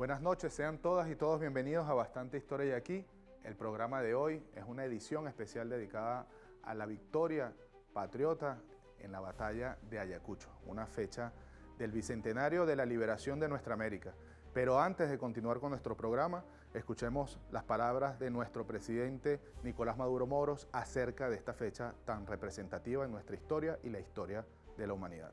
Buenas noches, sean todas y todos bienvenidos a Bastante Historia y Aquí. El programa de hoy es una edición especial dedicada a la victoria patriota en la batalla de Ayacucho, una fecha del bicentenario de la liberación de nuestra América. Pero antes de continuar con nuestro programa, escuchemos las palabras de nuestro presidente Nicolás Maduro Moros acerca de esta fecha tan representativa en nuestra historia y la historia de la humanidad.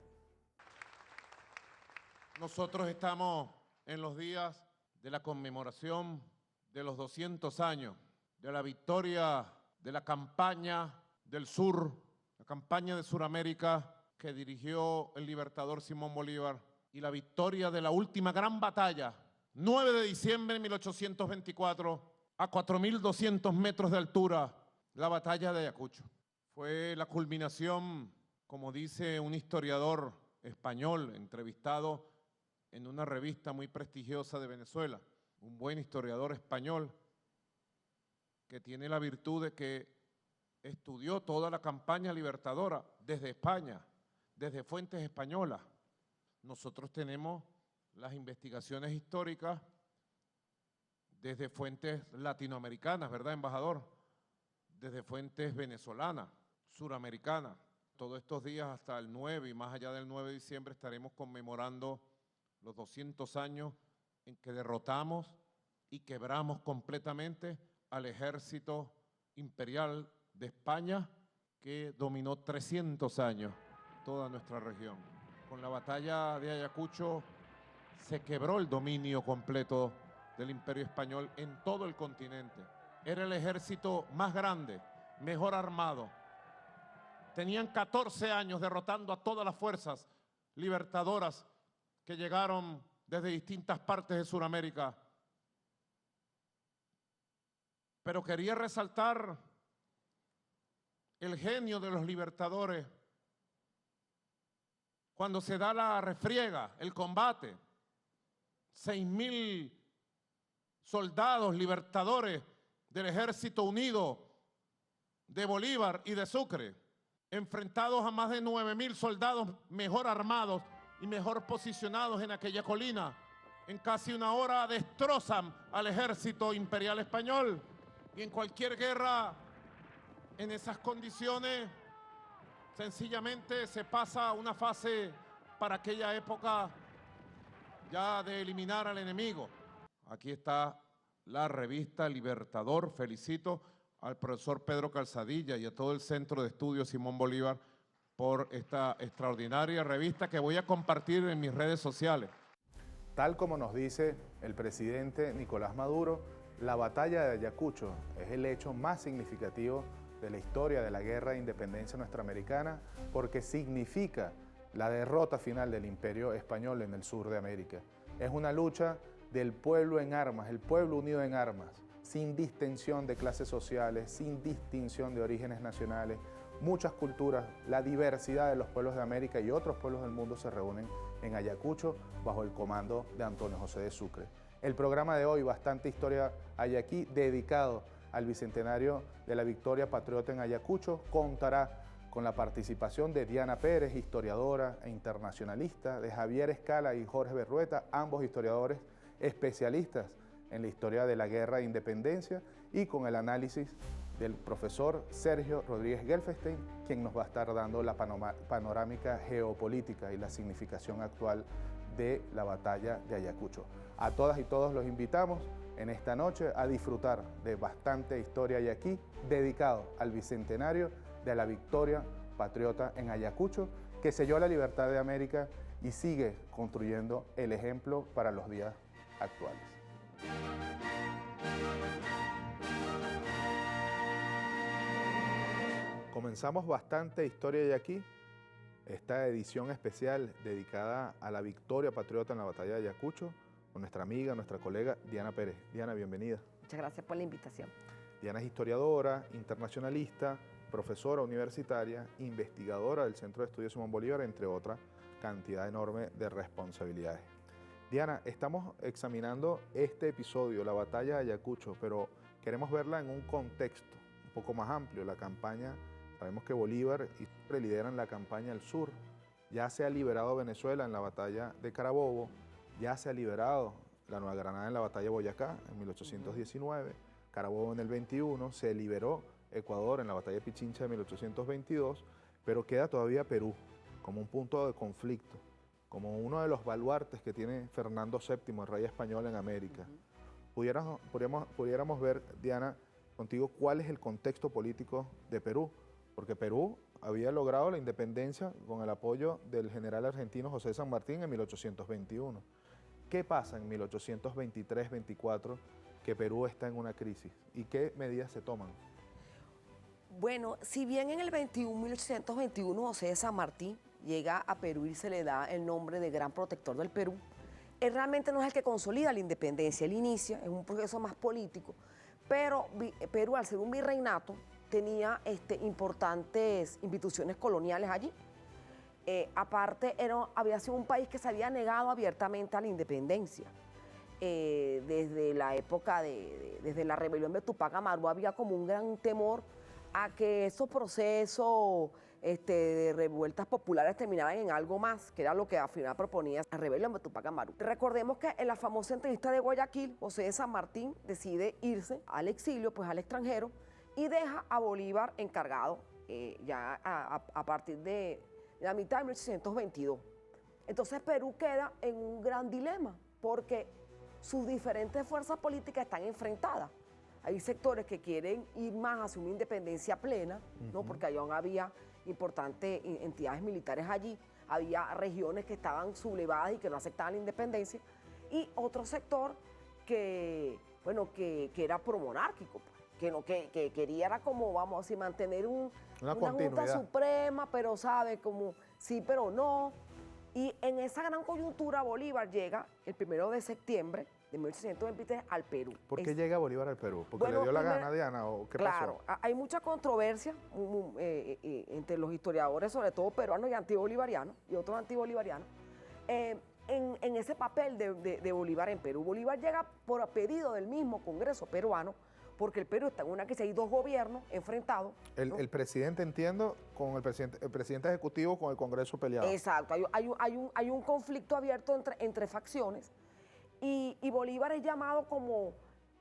Nosotros estamos en los días de la conmemoración de los 200 años de la victoria de la campaña del sur, la campaña de Suramérica que dirigió el libertador Simón Bolívar y la victoria de la última gran batalla, 9 de diciembre de 1824, a 4.200 metros de altura, la batalla de Ayacucho. Fue la culminación, como dice un historiador español entrevistado en una revista muy prestigiosa de Venezuela, un buen historiador español que tiene la virtud de que estudió toda la campaña libertadora desde España, desde fuentes españolas. Nosotros tenemos las investigaciones históricas desde fuentes latinoamericanas, ¿verdad, embajador? Desde fuentes venezolanas, suramericanas. Todos estos días hasta el 9 y más allá del 9 de diciembre estaremos conmemorando los 200 años en que derrotamos y quebramos completamente al ejército imperial de España que dominó 300 años toda nuestra región. Con la batalla de Ayacucho se quebró el dominio completo del Imperio Español en todo el continente. Era el ejército más grande, mejor armado. Tenían 14 años derrotando a todas las fuerzas libertadoras que llegaron desde distintas partes de Sudamérica. Pero quería resaltar el genio de los libertadores cuando se da la refriega, el combate. 6.000 soldados libertadores del Ejército Unido de Bolívar y de Sucre, enfrentados a más de 9.000 soldados mejor armados y mejor posicionados en aquella colina. En casi una hora destrozan al ejército imperial español. Y en cualquier guerra, en esas condiciones, sencillamente se pasa una fase para aquella época ya de eliminar al enemigo. Aquí está la revista Libertador. Felicito al profesor Pedro Calzadilla y a todo el Centro de Estudios Simón Bolívar por esta extraordinaria revista que voy a compartir en mis redes sociales. Tal como nos dice el presidente Nicolás Maduro, la batalla de Ayacucho es el hecho más significativo de la historia de la guerra de independencia norteamericana porque significa la derrota final del Imperio Español en el sur de América. Es una lucha del pueblo en armas, el pueblo unido en armas, sin distinción de clases sociales, sin distinción de orígenes nacionales. Muchas culturas, la diversidad de los pueblos de América y otros pueblos del mundo se reúnen en Ayacucho bajo el comando de Antonio José de Sucre. El programa de hoy, Bastante Historia hay aquí, dedicado al bicentenario de la victoria patriota en Ayacucho, contará con la participación de Diana Pérez, historiadora e internacionalista, de Javier Escala y Jorge Berrueta, ambos historiadores especialistas en la historia de la guerra de independencia, y con el análisis del profesor Sergio Rodríguez Gelfestein, quien nos va a estar dando la panorámica geopolítica y la significación actual de la batalla de Ayacucho. A todas y todos los invitamos en esta noche a disfrutar de Bastante Historia y Aquí, dedicado al bicentenario de la victoria patriota en Ayacucho, que selló la libertad de América y sigue construyendo el ejemplo para los días actuales. Comenzamos Bastante Historia y Aquí, esta edición especial dedicada a la victoria patriota en la batalla de Ayacucho, con nuestra amiga, nuestra colega Diana Pérez. Diana, bienvenida. Muchas gracias por la invitación. Diana es historiadora, internacionalista, profesora universitaria, investigadora del Centro de Estudios Simón Bolívar, entre otra cantidad enorme de responsabilidades. Diana, estamos examinando este episodio, la batalla de Ayacucho, pero queremos verla en un contexto un poco más amplio. La campaña, sabemos que Bolívar y Sucre lideran la campaña al sur, ya se ha liberado Venezuela en la batalla de Carabobo, ya se ha liberado la Nueva Granada en la batalla de Boyacá en 1819, Carabobo en el 21, se liberó Ecuador en la batalla de Pichincha de 1822, pero queda todavía Perú como un punto de conflicto, como uno de los baluartes que tiene Fernando VII, el rey español en América. Pudiéramos ver, Diana, contigo cuál es el contexto político de Perú, porque Perú había logrado la independencia con el apoyo del general argentino José San Martín en 1821. ¿Qué pasa en 1823-24 que Perú está en una crisis? ¿Y qué medidas se toman? Bueno, si bien en el 1821 José de San Martín llega a Perú y se le da el nombre de Gran Protector del Perú, él realmente no es el que consolida la independencia, él inicia, es un proceso más político, pero Perú, al ser un virreinato, tenía importantes instituciones coloniales allí. Aparte, había sido un país que se había negado abiertamente a la independencia. Desde la época desde la rebelión de Tupac Amaru, había como un gran temor a que esos procesos de revueltas populares terminaran en algo más, que era lo que al final proponía la rebelión de Tupac Amaru. Recordemos que en la famosa entrevista de Guayaquil, José de San Martín decide irse al exilio, pues al extranjero, y deja a Bolívar encargado ya a partir de la mitad de 1822. Entonces Perú queda en un gran dilema, porque sus diferentes fuerzas políticas están enfrentadas. Hay sectores que quieren ir más hacia una independencia plena, ¿no? Porque aún había importantes entidades militares allí, había regiones que estaban sublevadas y que no aceptaban la independencia, y otro sector que era promonárquico, que quería era como, vamos a decir, mantener una Junta Suprema, pero sabe, como sí, pero no. Y en esa gran coyuntura Bolívar llega el 1 de septiembre de 1823 al Perú. ¿Por qué llega Bolívar al Perú? ¿Porque le dio la gana a Diana o qué pasó? Claro, hay mucha controversia entre los historiadores, sobre todo peruanos y antibolivarianos, y otros antibolivarianos, en ese papel de Bolívar en Perú. Bolívar llega por pedido del mismo Congreso peruano, porque el Perú está en una crisis, hay dos gobiernos enfrentados. ¿No? El presidente, entiendo, con el presidente ejecutivo con el Congreso peleado. Exacto, hay un conflicto abierto entre facciones, y Bolívar es llamado como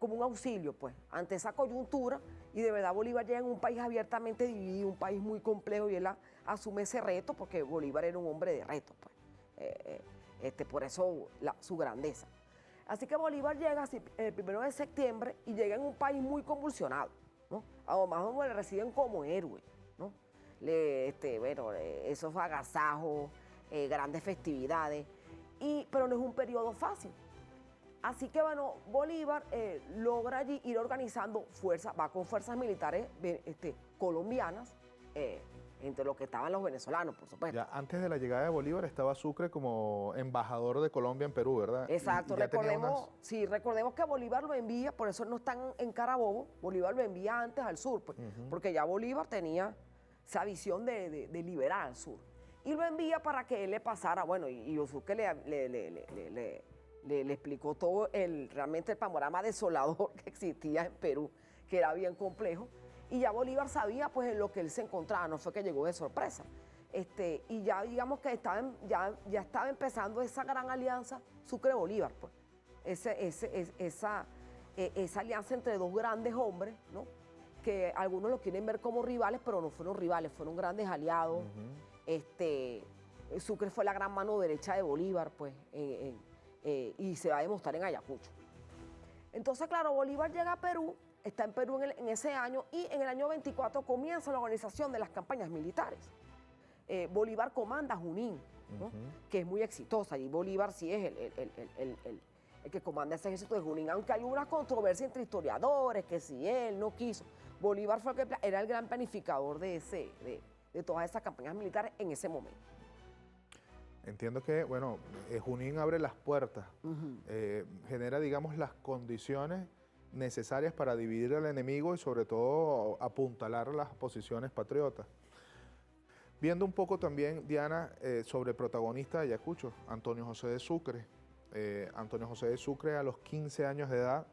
un auxilio, pues, ante esa coyuntura, y de verdad Bolívar llega en un país abiertamente dividido, un país muy complejo, y él asume ese reto, porque Bolívar era un hombre de reto, pues, por eso su grandeza. Así que Bolívar llega el 1 de septiembre y llega en un país muy convulsionado, ¿no? Además, donde le reciben como héroe, ¿no? Esos agasajos, grandes festividades, pero no es un periodo fácil. Así que, bueno, Bolívar logra allí ir organizando fuerzas, va con fuerzas militares colombianas, entre los que estaban los venezolanos, por supuesto. Ya, antes de la llegada de Bolívar estaba Sucre como embajador de Colombia en Perú, ¿verdad? Exacto, recordemos que Bolívar lo envía, por eso no están en Carabobo, Bolívar lo envía antes al sur, pues, porque ya Bolívar tenía esa visión de liberar al sur. Y lo envía para que él le pasara, bueno, y Sucre le explicó todo realmente el panorama desolador que existía en Perú, que era bien complejo. Y ya Bolívar sabía, pues, en lo que él se encontraba, no fue que llegó de sorpresa. Y ya digamos que ya estaba empezando esa gran alianza Sucre-Bolívar, pues. Esa alianza entre dos grandes hombres, ¿no? Que algunos los quieren ver como rivales, pero no fueron rivales, fueron grandes aliados. Sucre fue la gran mano derecha de Bolívar, pues, y se va a demostrar en Ayacucho. Entonces, claro, Bolívar llega a Perú, está en Perú en ese año, y en el año 24 comienza la organización de las campañas militares. Bolívar comanda Junín, ¿no? Que es muy exitosa, y Bolívar sí es el que comanda ese ejército de Junín, aunque hay una controversia entre historiadores, que si él no quiso. Bolívar fue era el gran planificador de todas esas campañas militares en ese momento. Entiendo que, bueno, Junín abre las puertas, genera, digamos, las condiciones necesarias para dividir al enemigo y sobre todo apuntalar las posiciones patriotas. Viendo un poco también, Diana, sobre el protagonista de Ayacucho, Antonio José de Sucre. Antonio José de Sucre, a los 15 años de edad,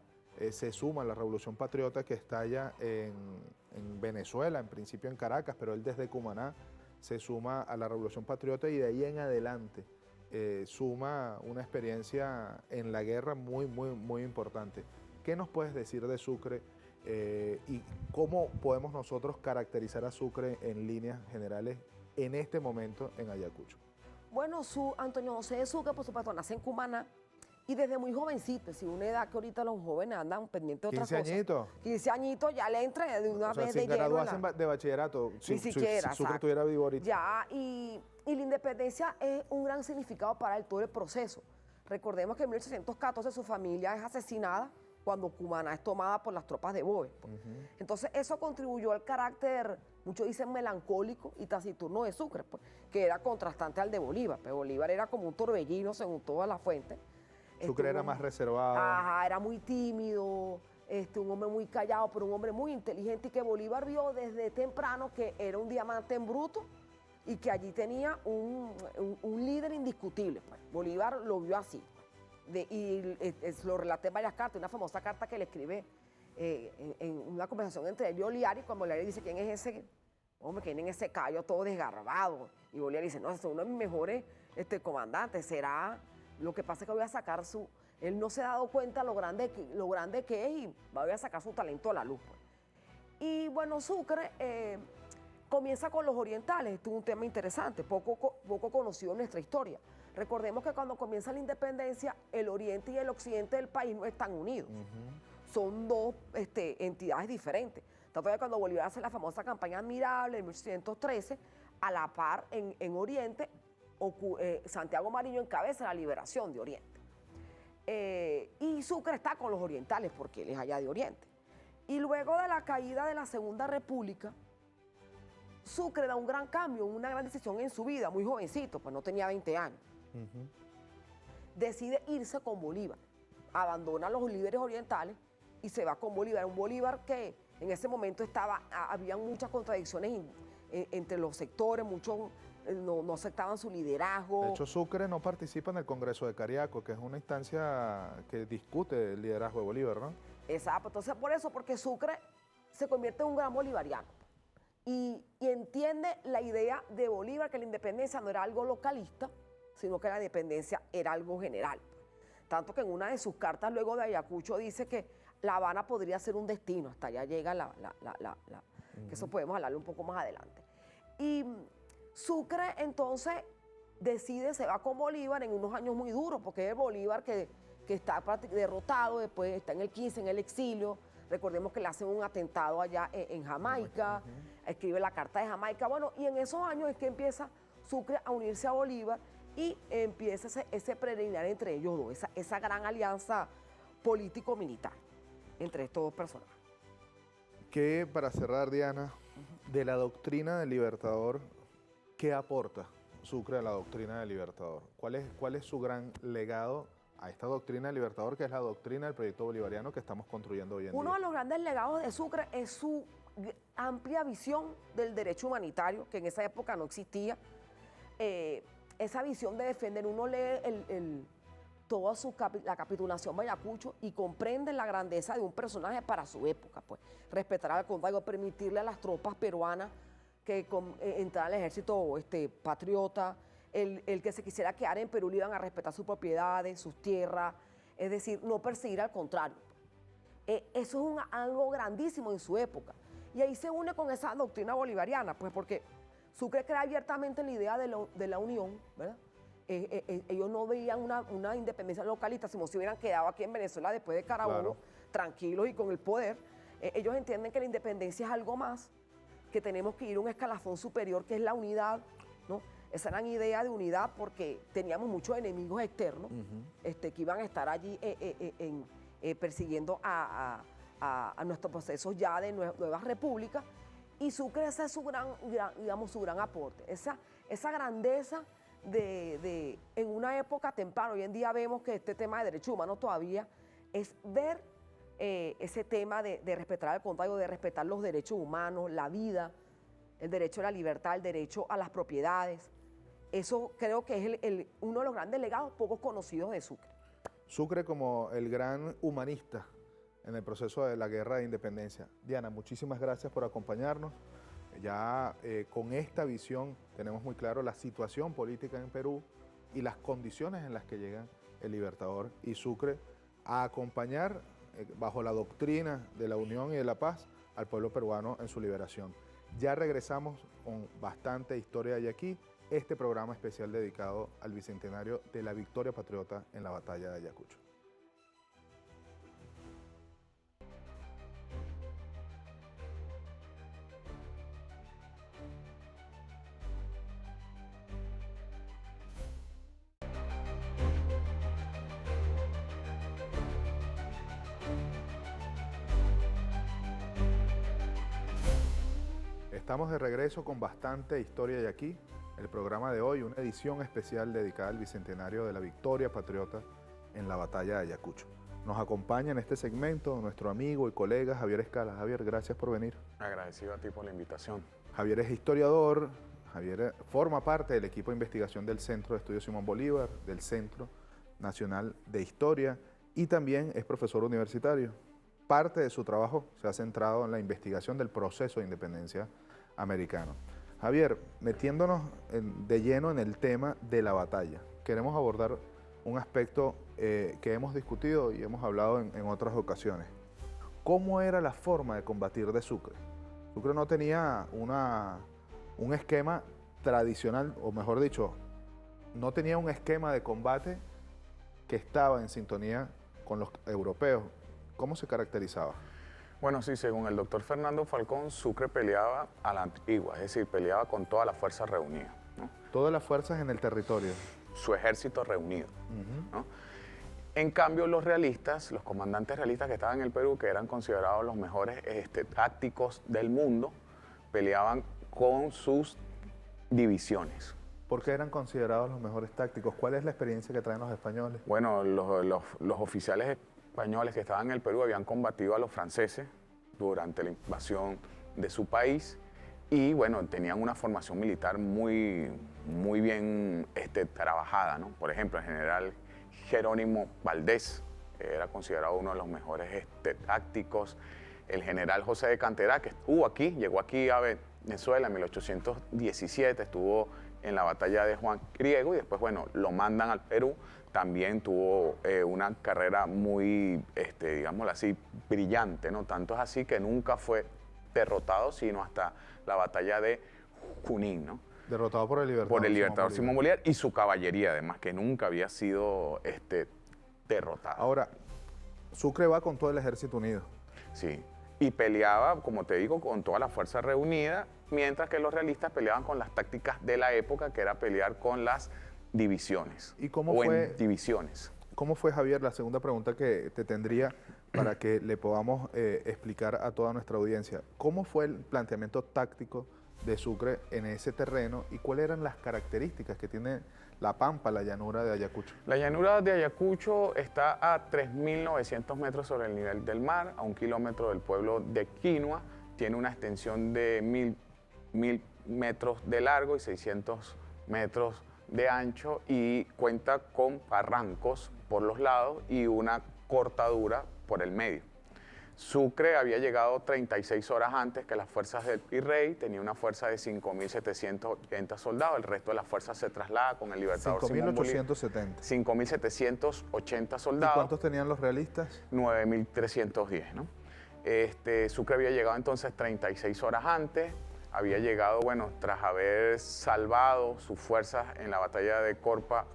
se suma a la Revolución Patriota que estalla en Venezuela, en principio en Caracas, pero él desde Cumaná se suma a la Revolución Patriota, y de ahí en adelante suma una experiencia en la guerra muy importante. ¿Qué nos puedes decir de Sucre y cómo podemos nosotros caracterizar a Sucre en líneas generales en este momento en Ayacucho? Bueno, Antonio José de Sucre, por supuesto, nace en Cumaná y desde muy jovencito, si una edad que ahorita los jóvenes andan pendientes de otras 15 cosas. añitos. 15 añitos ya le entra de una O sea, vez sin de lleno. graduarse de bachillerato, Ni siquiera, si Sucre exacto. estuviera vivo ahorita. Ya, y la independencia es un gran significado para todo el proceso. Recordemos que en 1814 su familia es asesinada cuando Cumaná es tomada por las tropas de Boves. Entonces eso contribuyó al carácter, muchos dicen melancólico y taciturno de Sucre, pues, que era contrastante al de Bolívar. Pero Bolívar era como un torbellino según todas las fuentes. Sucre era más reservado. Ajá, era muy tímido, un hombre muy callado, pero un hombre muy inteligente y que Bolívar vio desde temprano que era un diamante en bruto y que allí tenía un líder indiscutible. Pues. Bolívar lo vio así. Lo relaté en varias cartas, una famosa carta que le escribe en una conversación entre él y Oliari, cuando Oliari dice, ¿quién es ese hombre que viene en ese callo todo desgarbado? Y Oliari dice, no, ese es uno de mis mejores comandantes, será... Lo que pasa es que voy a sacar él no se ha dado cuenta lo grande que es y voy a sacar su talento a la luz. Pues. Y bueno, Sucre comienza con los orientales, esto es un tema interesante, poco conocido en nuestra historia. Recordemos que cuando comienza la independencia, el oriente y el occidente del país no están unidos. Son dos entidades diferentes. Tanto que cuando Bolívar hace la famosa campaña admirable en 1813, a la par en Oriente, Santiago Mariño encabeza la liberación de Oriente. Y Sucre está con los orientales porque él es allá de Oriente. Y luego de la caída de la Segunda República, Sucre da un gran cambio, una gran decisión en su vida, muy jovencito, pues no tenía 20 años. Decide irse con Bolívar, abandona a los líderes orientales y se va con Bolívar. Un Bolívar que en ese momento había muchas contradicciones entre los sectores, muchos no aceptaban su liderazgo. De hecho, Sucre no participa en el Congreso de Cariaco, que es una instancia que discute el liderazgo de Bolívar, ¿no? Exacto, entonces porque Sucre se convierte en un gran bolivariano y entiende la idea de Bolívar que la independencia no era algo localista, sino que la independencia era algo general. Tanto que en una de sus cartas luego de Ayacucho dice que La Habana podría ser un destino, hasta allá llega que eso podemos hablarlo un poco más adelante. Y Sucre entonces se va con Bolívar en unos años muy duros, porque es Bolívar que está derrotado, después está en el 15, en el exilio. Recordemos que le hacen un atentado allá en Jamaica, escribe la Carta de Jamaica. Bueno, y en esos años es que empieza Sucre a unirse a Bolívar y empieza ese preliminar entre ellos dos, esa gran alianza político-militar entre estos dos personajes. Que para cerrar, Diana, de la doctrina del Libertador, ¿qué aporta Sucre a la doctrina del Libertador? ¿Cuál es su gran legado a esta doctrina del Libertador, que es la doctrina del proyecto bolivariano que estamos construyendo hoy en día? Uno de los grandes legados de Sucre es su amplia visión del derecho humanitario, que en esa época no existía. Esa visión de defender, uno lee toda la capitulación de Ayacucho y comprende la grandeza de un personaje para su época, pues respetar al condado, permitirle a las tropas peruanas que entraran al ejército patriota, el que se quisiera quedar en Perú le iban a respetar sus propiedades, sus tierras, es decir, no perseguir, al contrario. Eso es algo grandísimo en su época. Y ahí se une con esa doctrina bolivariana, pues porque Sucre cree abiertamente en la idea de la unión, ¿verdad? Ellos no veían una independencia localista, como si hubieran quedado aquí en Venezuela después de Carabobo, tranquilos y con el poder. Ellos entienden que la independencia es algo más, que tenemos que ir a un escalafón superior, que es la unidad, ¿no? Esa gran idea de unidad, porque teníamos muchos enemigos externos que iban a estar allí persiguiendo a nuestros procesos ya de nuevas repúblicas. Y Sucre, ese es su gran aporte, esa grandeza en una época temprana. Hoy en día vemos que este tema de derechos humanos todavía es ver ese tema de respetar al contrario, de respetar los derechos humanos, la vida, el derecho a la libertad, el derecho a las propiedades. Eso creo que es uno de los grandes legados poco conocidos de Sucre. Sucre como el gran humanista en el proceso de la guerra de independencia. Diana, muchísimas gracias por acompañarnos. Ya con esta visión tenemos muy claro la situación política en Perú y las condiciones en las que llega el Libertador y Sucre a acompañar bajo la doctrina de la unión y de la paz al pueblo peruano en su liberación. Ya regresamos con bastante historia de aquí, este programa especial dedicado al bicentenario de la victoria patriota en la batalla de Ayacucho. Estamos de regreso con bastante historia de aquí. El programa de hoy, una edición especial dedicada al bicentenario de la victoria patriota en la batalla de Ayacucho. Nos acompaña en este segmento nuestro amigo y colega Javier Escala. Javier, gracias por venir. Agradecido a ti por la invitación. Javier es historiador, Javier forma parte del equipo de investigación del Centro de Estudios Simón Bolívar, del Centro Nacional de Historia y también es profesor universitario. Parte de su trabajo se ha centrado en la investigación del proceso de independencia americano. Javier, metiéndonos de lleno en el tema de la batalla, queremos abordar un aspecto que hemos discutido y hemos hablado en otras ocasiones. ¿Cómo era la forma de combatir de Sucre? Sucre no tenía un esquema tradicional, o mejor dicho, no tenía un esquema de combate que estaba en sintonía con los europeos. ¿Cómo se caracterizaba? Bueno, sí, según el doctor Fernando Falcón, Sucre peleaba a la antigua, es decir, peleaba con todas las fuerzas reunidas, ¿no? Todas las fuerzas en el territorio. Su ejército reunido, ¿no? En cambio, los realistas, los comandantes realistas que estaban en el Perú, que eran considerados los mejores tácticos del mundo, peleaban con sus divisiones. ¿Por qué eran considerados los mejores tácticos? ¿Cuál es la experiencia que traen los españoles? Bueno, los oficiales españoles que estaban en el Perú habían combatido a los franceses durante la invasión de su país y, bueno, tenían una formación militar muy bien trabajada, ¿no? Por ejemplo, el general Jerónimo Valdés era considerado uno de los mejores tácticos. El general José de Cantera, que llegó aquí a Venezuela en 1817, estuvo en la batalla de Juan Griego y después, bueno, lo mandan al Perú. También tuvo una carrera muy, digámoslo así, brillante, ¿no? Tanto es así que nunca fue derrotado, sino hasta la batalla de Junín, ¿no? Derrotado por el Libertador. Por el Libertador Simón Bolívar y su caballería, además, que nunca había sido derrotada. Ahora, Sucre va con todo el ejército unido. Sí, y peleaba, como te digo, con toda la fuerza reunida, mientras que los realistas peleaban con las tácticas de la época, que era pelear con las divisiones. ¿Y cómo fue? En divisiones. ¿Cómo fue, Javier? La segunda pregunta que te tendría para que le podamos explicar a toda nuestra audiencia. ¿Cómo fue el planteamiento táctico de Sucre en ese terreno y cuáles eran las características que tiene la Pampa, la llanura de Ayacucho? La llanura de Ayacucho está a 3.900 metros sobre el nivel del mar, a 1 kilómetro del pueblo de Quinua. Tiene una extensión de 1.000 metros de largo y 600 metros de ancho y cuenta con barrancos por los lados y una cortadura por el medio. Sucre había llegado 36 horas antes que las fuerzas del virrey, tenía una fuerza de 5.780 soldados, el resto de las fuerzas se traslada con el Libertador Simón Bolívar. 5.870. 5.780 soldados. ¿Y cuántos tenían los realistas? 9.310, ¿no? Sucre había llegado entonces 36 horas antes, había llegado, bueno, tras haber salvado sus fuerzas en la batalla de Corpa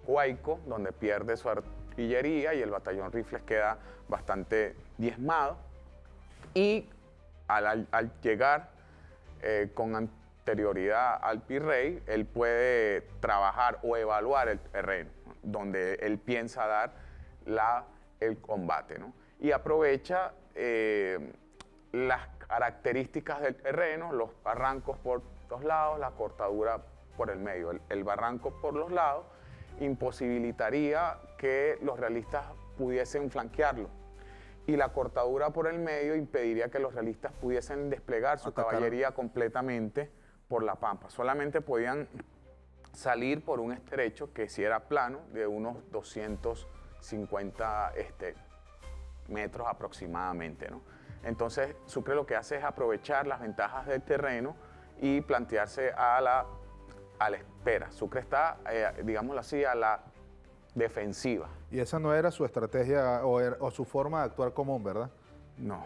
Huayco, donde pierde su artillería y el batallón Rifles queda bastante diezmado. Y al llegar con anterioridad al virrey, él puede trabajar o evaluar el terreno, donde él piensa dar el combate, ¿no? Y aprovecha las características del terreno, los barrancos por los lados, la cortadura por el medio. El barranco por los lados imposibilitaría que los realistas pudiesen flanquearlo y la cortadura por el medio impediría que los realistas pudiesen desplegar su caballería completamente por la Pampa. Solamente podían salir por un estrecho que sí era plano de unos 250 metros aproximadamente, ¿no? Entonces, Sucre lo que hace es aprovechar las ventajas del terreno y plantearse a la a la espera. Sucre está, digámoslo así, a la defensiva. Y esa no era su estrategia o su forma de actuar común, ¿verdad? No,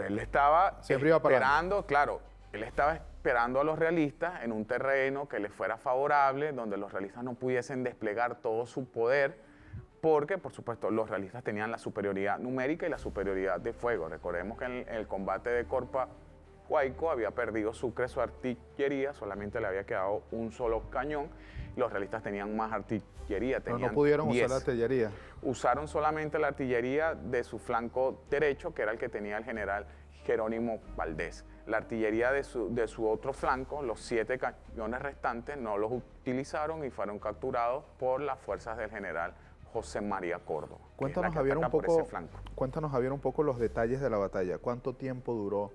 él estaba Siempre iba para esperando, claro, él estaba esperando a los realistas en un terreno que les fuera favorable, donde los realistas no pudiesen desplegar todo su poder, porque, por supuesto, los realistas tenían la superioridad numérica y la superioridad de fuego. Recordemos que en el combate de Corpa Huayco había perdido Sucre su artillería, solamente le había quedado un solo cañón. Los realistas tenían más artillería, Pero tenían no pudieron 10. usar la artillería. Usaron solamente la artillería de su flanco derecho, que era el que tenía el general Jerónimo Valdés. La artillería de su otro flanco, los 7 cañones restantes, no los utilizaron y fueron capturados por las fuerzas del general José María Córdoba. Cuéntanos, Javier, un poco los detalles de la batalla. ¿Cuánto tiempo duró?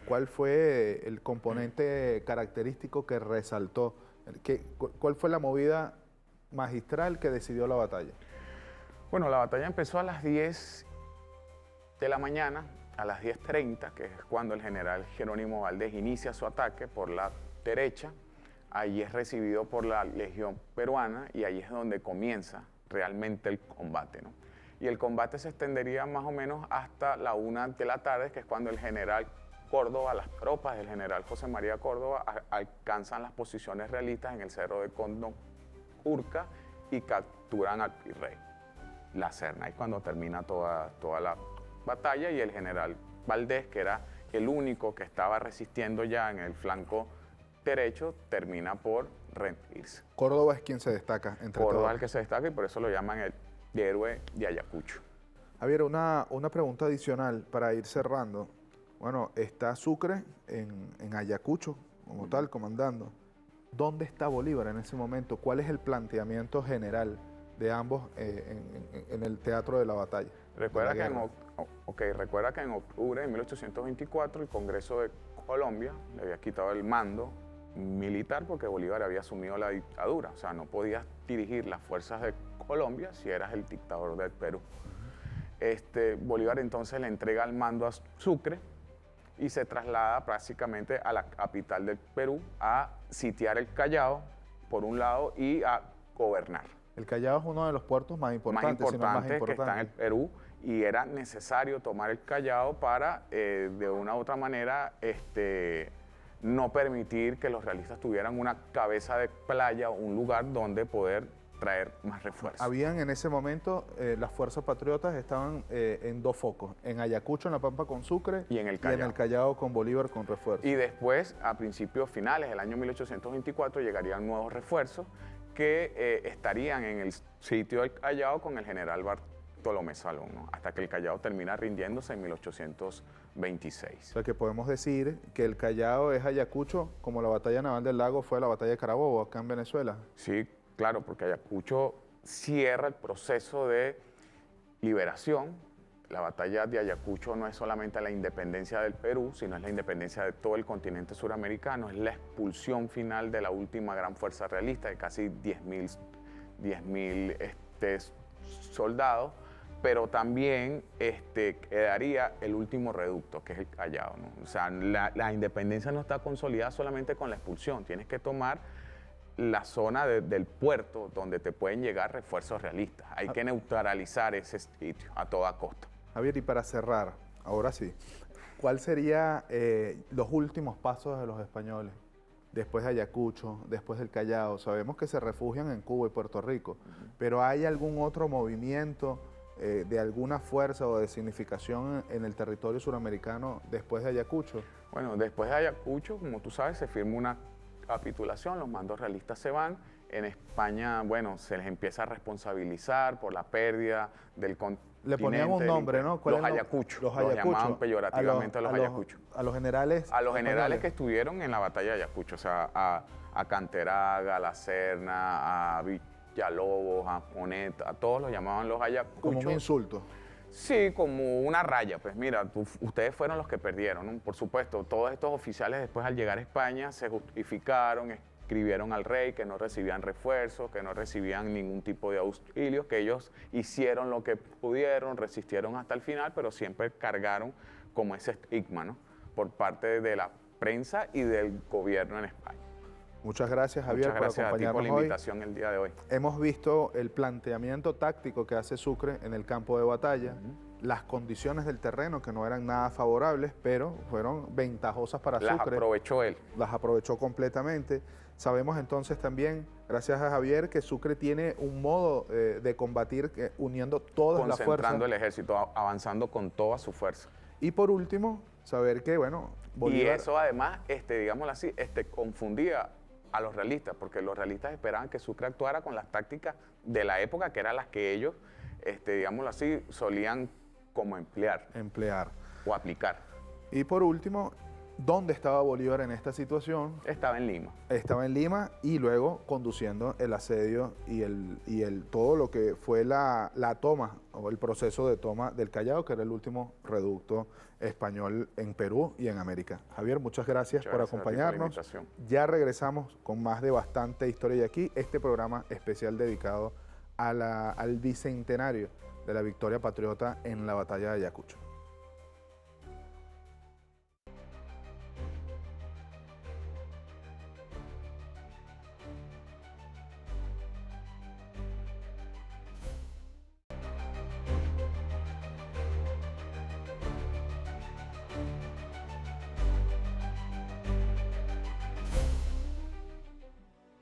¿Cuál fue el componente característico que resaltó? ¿Cuál fue la movida magistral que decidió la batalla? Bueno, la batalla empezó a las 10 de la mañana, a las 10:30, que es cuando el general Jerónimo Valdés inicia su ataque por la derecha. Allí es recibido por la Legión Peruana y allí es donde comienza realmente el combate, ¿no? Y el combate se extendería más o menos hasta la 1 de la tarde, que es cuando el general Córdoba, las tropas del general José María Córdoba alcanzan las posiciones realistas en el cerro de Condorcet y capturan al virrey La Serna. Y cuando termina toda la batalla y el general Valdés, que era el único que estaba resistiendo ya en el flanco derecho, termina por rendirse. Córdoba es quien se destaca entre Córdoba todos. es el que se destaca y por eso lo llaman el héroe de Ayacucho. Javier, una pregunta adicional para ir cerrando. Bueno, está Sucre en Ayacucho, como tal, comandando. ¿Dónde está Bolívar en ese momento? ¿Cuál es el planteamiento general de ambos en el teatro de la batalla? Recuerda que en octubre de 1824 el Congreso de Colombia le había quitado el mando militar porque Bolívar había asumido la dictadura. O sea, no podías dirigir las fuerzas de Colombia si eras el dictador del Perú. Bolívar entonces le entrega el mando a Sucre y se traslada prácticamente a la capital del Perú a sitiar el Callao, por un lado, y a gobernar. El Callao es uno de los puertos más importantes, que está en el Perú, y era necesario tomar el Callao para, de una u otra manera, no permitir que los realistas tuvieran una cabeza de playa, un lugar donde poder traer más refuerzos. Habían en ese momento, las fuerzas patriotas estaban en dos focos, en Ayacucho, en La Pampa con Sucre, y en el Callao con Bolívar con refuerzos. Y después, a principios finales del año 1824, llegarían nuevos refuerzos que estarían en el sitio del Callao con el general Bartolomé Salón, ¿no? Hasta que el Callao termina rindiéndose en 1826. O sea que podemos decir que el Callao es Ayacucho como la batalla naval del Lago fue la batalla de Carabobo acá en Venezuela. Sí, claro, porque Ayacucho cierra el proceso de liberación. La batalla de Ayacucho no es solamente la independencia del Perú, sino es la independencia de todo el continente suramericano, es la expulsión final de la última gran fuerza realista de casi 10.000 soldados, pero también quedaría el último reducto, que es el Callao, ¿no? O sea, la independencia no está consolidada solamente con la expulsión, tienes que tomar la zona del puerto donde te pueden llegar refuerzos realistas. Hay que neutralizar ese sitio a toda costa. Javier, y para cerrar, ahora sí, ¿cuál sería los últimos pasos de los españoles después de Ayacucho, después del Callao? Sabemos que se refugian en Cuba y Puerto Rico, pero ¿hay algún otro movimiento de alguna fuerza o de significación en el territorio suramericano después de Ayacucho? Bueno, después de Ayacucho, como tú sabes, se firma una capitulación, los mandos realistas se van. En España, bueno, se les empieza a responsabilizar por la pérdida del continente. Le ponían un nombre, ¿no? Los Ayacuchos. Los llamaban peyorativamente a los Ayacuchos. A los generales. A los generales que estuvieron en la batalla de Ayacucho, o sea, a Canteraga, a La Serna, a Villalobos, a Monet, a todos los llamaban los Ayacuchos. Como un insulto. Sí, como una raya. Pues mira, ustedes fueron los que perdieron, ¿no? Por supuesto, todos estos oficiales después al llegar a España se justificaron, escribieron al rey que no recibían refuerzos, que no recibían ningún tipo de auxilio, que ellos hicieron lo que pudieron, resistieron hasta el final, pero siempre cargaron como ese estigma, ¿no? Por parte de la prensa y del gobierno en España. Muchas gracias, Javier, Muchas gracias por a ti acompañarnos por la hoy. invitación el día de hoy. Hemos visto el planteamiento táctico que hace Sucre en el campo de batalla, las condiciones del terreno que no eran nada favorables, pero fueron ventajosas para Las Sucre. aprovechó él. Las aprovechó completamente. Sabemos entonces también, gracias a Javier, que Sucre tiene un modo de combatir uniendo todas las fuerzas. Concentrando el ejército, avanzando con toda su fuerza. Y por último, saber que, bueno, Bolívar... Y eso además, digámoslo así, confundía a los realistas, porque los realistas esperaban que Sucre actuara con las tácticas de la época, que eran las que ellos, digámoslo así, solían como emplear o aplicar. Y por último, ¿dónde estaba Bolívar en esta situación? Estaba en Lima. Estaba en Lima y luego conduciendo el asedio y todo lo que fue la toma o el proceso de toma del Callao, que era el último reducto español en Perú y en América. Javier, muchas gracias por acompañarnos. Ya regresamos con más de Bastante Historia y aquí este programa especial dedicado al bicentenario de la victoria patriota en la batalla de Ayacucho.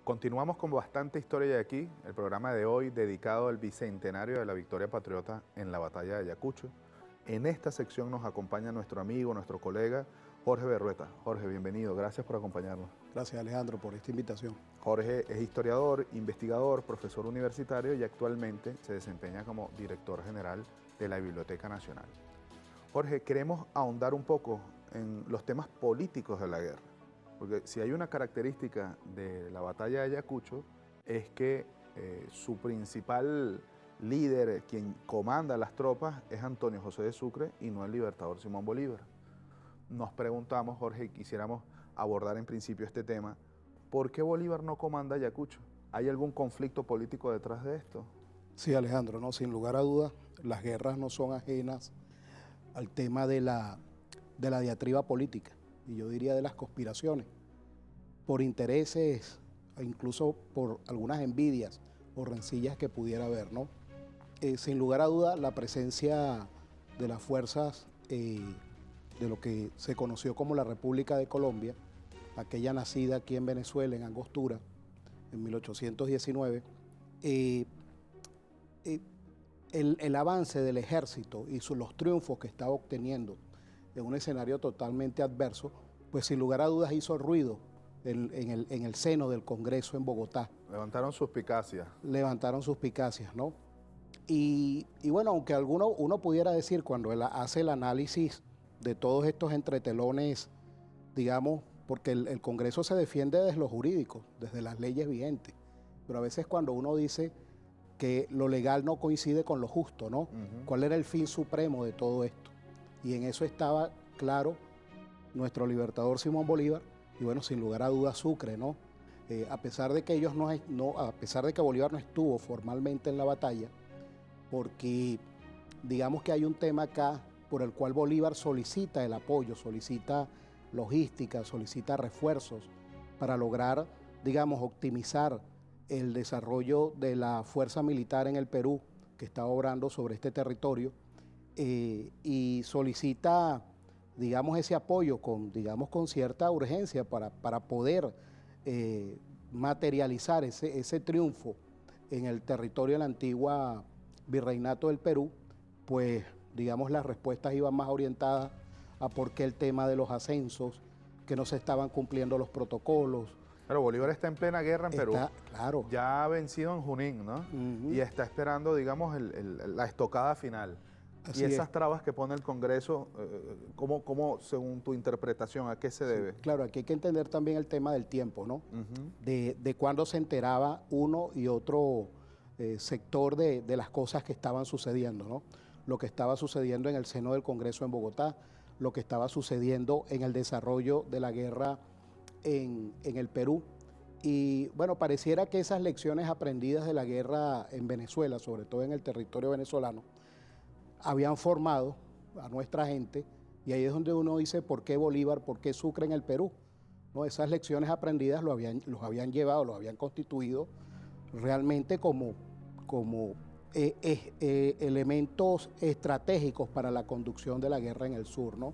Continuamos con Bastante Historia de aquí, el programa de hoy dedicado al bicentenario de la victoria patriota en la batalla de Ayacucho. En esta sección nos acompaña nuestro amigo, nuestro colega, Jorge Berrueta. Jorge, bienvenido, gracias por acompañarnos. Gracias, Alejandro, por esta invitación. Jorge es historiador, investigador, profesor universitario y actualmente se desempeña como director general de la Biblioteca Nacional. Jorge, queremos ahondar un poco en los temas políticos de la guerra. Porque si hay una característica de la batalla de Ayacucho es que su principal líder, quien comanda las tropas, es Antonio José de Sucre y no el libertador Simón Bolívar. Nos preguntamos, Jorge, y quisiéramos abordar en principio este tema, ¿por qué Bolívar no comanda Ayacucho? ¿Hay algún conflicto político detrás de esto? Sí, Alejandro, no, sin lugar a dudas, las guerras no son ajenas al tema de la diatriba política. Y yo diría de las conspiraciones, por intereses, e incluso por algunas envidias o rencillas que pudiera haber, ¿no? Sin lugar a duda, la presencia de las fuerzas de lo que se conoció como la República de Colombia, aquella nacida aquí en Venezuela, en Angostura, en 1819, el avance del ejército y los triunfos que estaba obteniendo en un escenario totalmente adverso, pues sin lugar a dudas hizo ruido en el seno del Congreso en Bogotá. Levantaron suspicacias. Levantaron suspicacias, ¿no? Y bueno, aunque uno pudiera decir cuando él hace el análisis de todos estos entretelones, digamos, porque el Congreso se defiende desde lo jurídico, desde las leyes vigentes, pero a veces cuando uno dice que lo legal no coincide con lo justo, ¿no? ¿Cuál era el fin supremo de todo esto? Y en eso estaba claro nuestro libertador Simón Bolívar y bueno, sin lugar a dudas Sucre, ¿no? A pesar de que a pesar de que Bolívar no estuvo formalmente en la batalla, porque digamos que hay un tema acá por el cual Bolívar solicita el apoyo, solicita logística, solicita refuerzos para lograr, digamos, optimizar el desarrollo de la fuerza militar en el Perú que está obrando sobre este territorio. Y solicita, digamos, ese apoyo con cierta urgencia para poder materializar ese triunfo en el territorio de la antigua Virreinato del Perú, pues, digamos, las respuestas iban más orientadas a por qué el tema de los ascensos, que no se estaban cumpliendo los protocolos. Pero Bolívar está en plena guerra en Perú. Claro. Ya ha vencido en Junín, ¿no? Y está esperando, digamos, la estocada final. Así y esas es. trabas que pone el Congreso, ¿cómo, según tu interpretación, a qué se debe? Sí, claro, aquí hay que entender también el tema del tiempo, ¿no? De cuándo se enteraba uno y otro sector de las cosas que estaban sucediendo, ¿no? Lo que estaba sucediendo en el seno del Congreso en Bogotá, lo que estaba sucediendo en el desarrollo de la guerra en el Perú. Y bueno, pareciera que esas lecciones aprendidas de la guerra en Venezuela, sobre todo en el territorio venezolano, habían formado a nuestra gente, y ahí es donde uno dice por qué Bolívar, por qué Sucre en el Perú, ¿no? Esas lecciones aprendidas los habían llevado, los habían constituido realmente como elementos estratégicos para la conducción de la guerra en el sur, ¿no?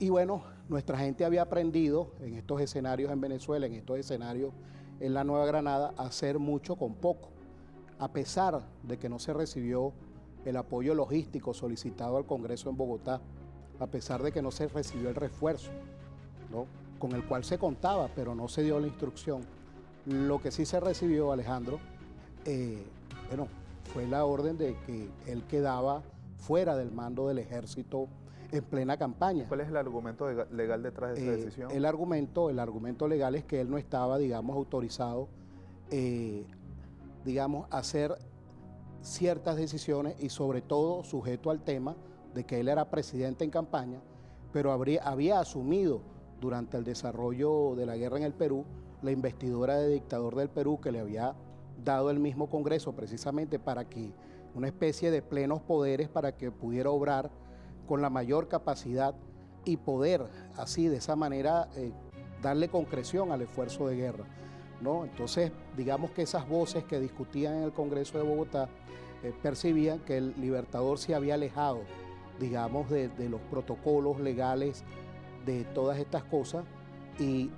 Y bueno, nuestra gente había aprendido en estos escenarios en Venezuela, en estos escenarios en la Nueva Granada, a hacer mucho con poco. A pesar de que no se recibió el apoyo logístico solicitado al Congreso en Bogotá, a pesar de que no se recibió el refuerzo, ¿no?, con el cual se contaba, pero no se dio la instrucción. Lo que sí se recibió, Alejandro, fue la orden de que él quedaba fuera del mando del ejército en plena campaña. ¿Cuál es el argumento legal detrás de esa decisión? El argumento legal es que él no estaba, digamos, autorizado, a hacer ciertas decisiones y sobre todo sujeto al tema de que él era presidente en campaña, pero había asumido durante el desarrollo de la guerra en el Perú la investidura de dictador del Perú que le había dado el mismo Congreso precisamente para que una especie de plenos poderes para que pudiera obrar con la mayor capacidad y poder así de esa manera darle concreción al esfuerzo de guerra, ¿no? Entonces, digamos que esas voces que discutían en el Congreso de Bogotá percibían que el Libertador se había alejado, digamos, de los protocolos legales de todas estas cosas y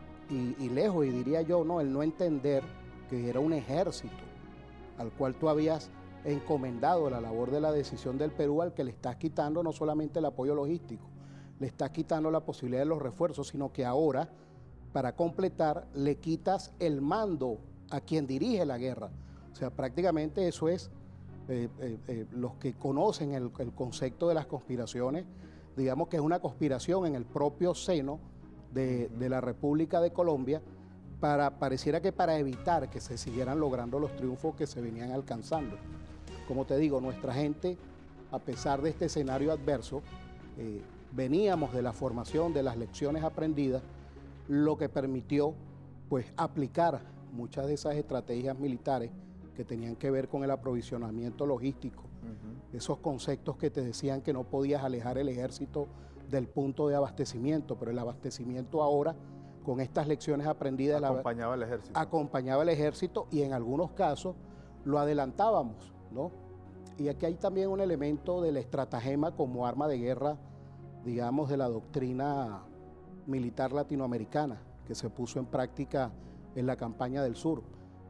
lejos, y diría yo, ¿no?, el no entender que era un ejército al cual tú habías encomendado la labor de la decisión del Perú, al que le estás quitando no solamente el apoyo logístico, le estás quitando la posibilidad de los refuerzos, sino que ahora, para completar, le quitas el mando a quien dirige la guerra. O sea, prácticamente eso es, los que conocen el concepto de las conspiraciones, digamos que es una conspiración en el propio seno de la República de Colombia, pareciera que para evitar que se siguieran logrando los triunfos que se venían alcanzando. Como te digo, nuestra gente, a pesar de este escenario adverso, veníamos de la formación, de las lecciones aprendidas, lo que permitió pues aplicar muchas de esas estrategias militares que tenían que ver con el aprovisionamiento logístico, esos conceptos que te decían que no podías alejar el ejército del punto de abastecimiento, pero el abastecimiento ahora, con estas lecciones aprendidas, acompañaba al ejército. Acompañaba al ejército y en algunos casos lo adelantábamos, ¿no? Y aquí hay también un elemento del estratagema como arma de guerra, digamos, de la doctrina militar latinoamericana que se puso en práctica en la campaña del sur,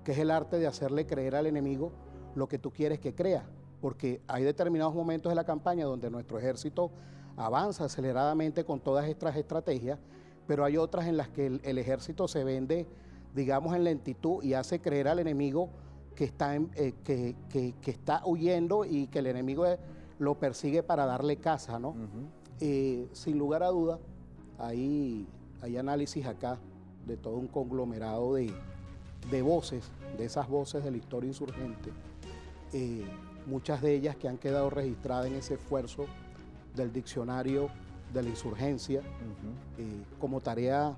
que es el arte de hacerle creer al enemigo lo que tú quieres que crea, porque hay determinados momentos de la campaña donde nuestro ejército avanza aceleradamente con todas estas estrategias, pero hay otras en las que el ejército se vende, digamos, en lentitud y hace creer al enemigo que está huyendo y que el enemigo lo persigue para darle caza, ¿no? Sin lugar a duda, hay análisis acá de todo un conglomerado de voces, de esas voces de la historia insurgente, muchas de ellas que han quedado registradas en ese esfuerzo del diccionario de la insurgencia, como tarea,